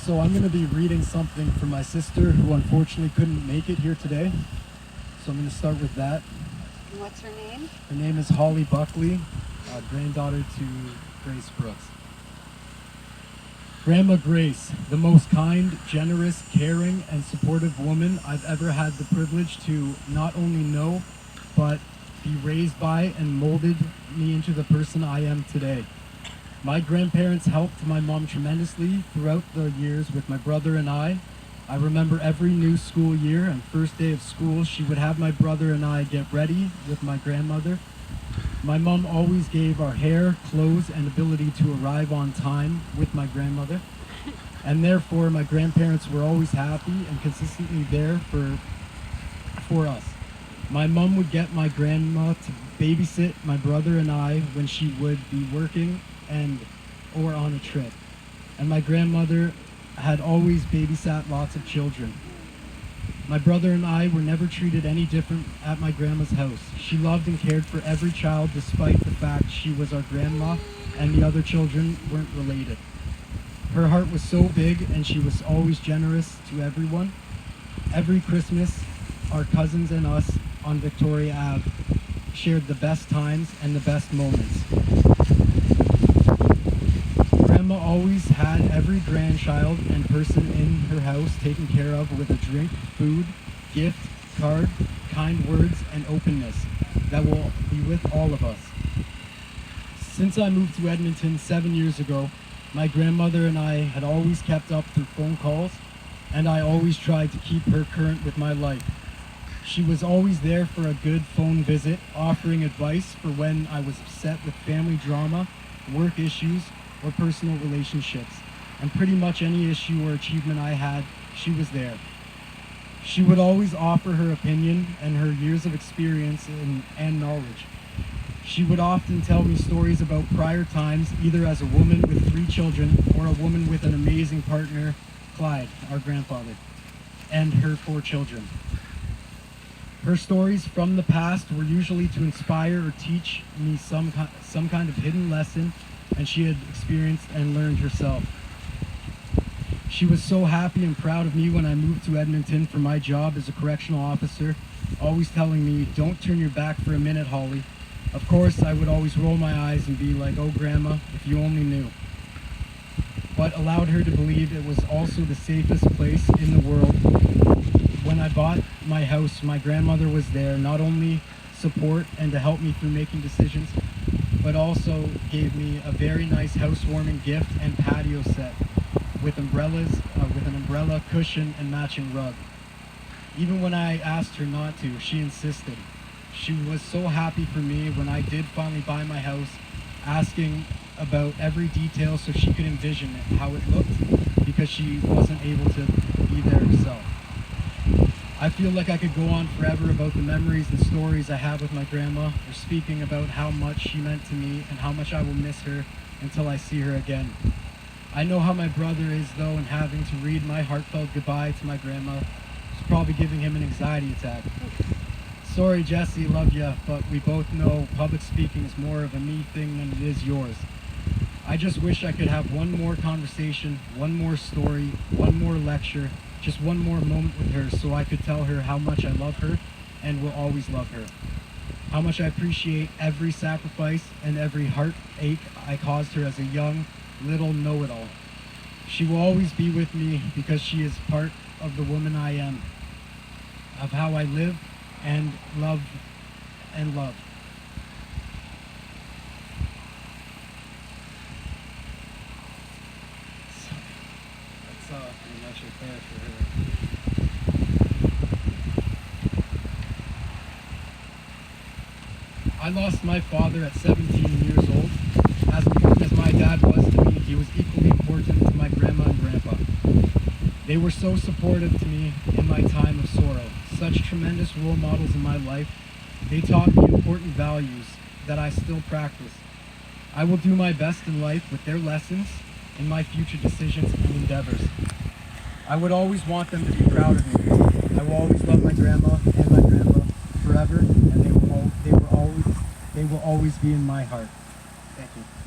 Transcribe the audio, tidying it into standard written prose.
So I'm going to be reading something from my sister who unfortunately couldn't make it here today. So I'm going to start with that. And what's her name? Her name is Holly Buckley, granddaughter to Grace Brooks. Grandma Grace, the most kind, generous, caring, and supportive woman I've ever had the privilege to not only know, but be raised by and molded me into the person I am today. My grandparents helped my mom tremendously throughout the years with my brother and I. I remember every new school year and first day of school, she would have my brother and I get ready with my grandmother. My mom always gave our hair, clothes, and ability to arrive on time with my grandmother. And therefore, my grandparents were always happy and consistently there for us. My mom would get my grandma to babysit my brother and I when she would be working or on a trip. And my grandmother had always babysat lots of children. My brother and I were never treated any different at my grandma's house. She loved and cared for every child despite the fact she was our grandma and the other children weren't related. Her heart was so big and she was always generous to everyone. Every Christmas, our cousins and us on Victoria Ave shared the best times and the best moments. Grandma always had every grandchild and person in her house taken care of with a drink, food, gift, card, kind words, and openness that will be with all of us. Since I moved to Edmonton 7 years ago, my grandmother and I had always kept up through phone calls, and I always tried to keep her current with my life. She was always there for a good phone visit, offering advice for when I was upset with family drama, work issues, or personal relationships, and pretty much any issue or achievement I had, she was there. She would always offer her opinion and her years of experience and knowledge. She would often tell me stories about prior times, either as a woman with 3 children or a woman with an amazing partner, Clyde, our grandfather, and her 4 children. Her stories from the past were usually to inspire or teach me some kind of hidden lesson and she had experienced and learned herself. She was so happy and proud of me when I moved to Edmonton for my job as a correctional officer, always telling me, "Don't turn your back for a minute, Holly." Of course, I would always roll my eyes and be like, "Oh, Grandma, if you only knew." But allowed her to believe it was also the safest place in the world. When I bought my house, my grandmother was there, not only support and to help me through making decisions, but also gave me a very nice housewarming gift and patio set with umbrellas, with an umbrella, cushion, and matching rug. Even when I asked her not to, she insisted. She was so happy for me when I did finally buy my house, asking about every detail so she could envision it, how it looked, because she wasn't able to be there herself. I feel like I could go on forever about the memories and stories I have with my grandma, or speaking about how much she meant to me and how much I will miss her until I see her again. I know how my brother is though, and having to read my heartfelt goodbye to my grandma is probably giving him an anxiety attack. Sorry, Jesse, love ya, but we both know public speaking is more of a me thing than it is yours. I just wish I could have one more conversation, one more story, one more lecture, just one more moment with her so I could tell her how much I love her and will always love her. How much I appreciate every sacrifice and every heartache I caused her as a young, little know-it-all. She will always be with me because she is part of the woman I am, of how I live and love and love. That's pretty much it there for her. I lost my father at 17 years old. As important as my dad was to me, he was equally important to my grandma and grandpa. They were so supportive to me in my time of sorrow, such tremendous role models in my life. They taught me important values that I still practice. I will do my best in life with their lessons in my future decisions and endeavors. I would always want them to be proud of me. I will always love my grandma and my grandpa forever, and they will always be in my heart. Thank you.